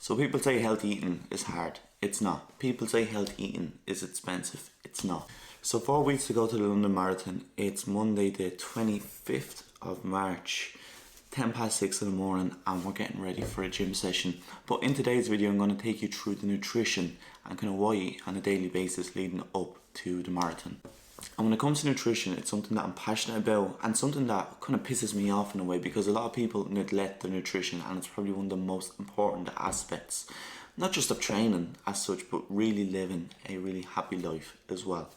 So people say healthy eating is hard. It's not. People say healthy eating is expensive. It's not. So 4 weeks to go to the London Marathon. It's Monday the 25th of March, 6:10 in the morning, and we're getting ready for a gym session. But in today's video I'm going to take you through the nutrition and kind of what I eat on a daily basis leading up to the marathon. And when it comes to nutrition, it's something that I'm passionate about and something that kind of pisses me off in a way, because a lot of people neglect their nutrition, and it's probably one of the most important aspects, not just of training as such, but really living a really happy life as well.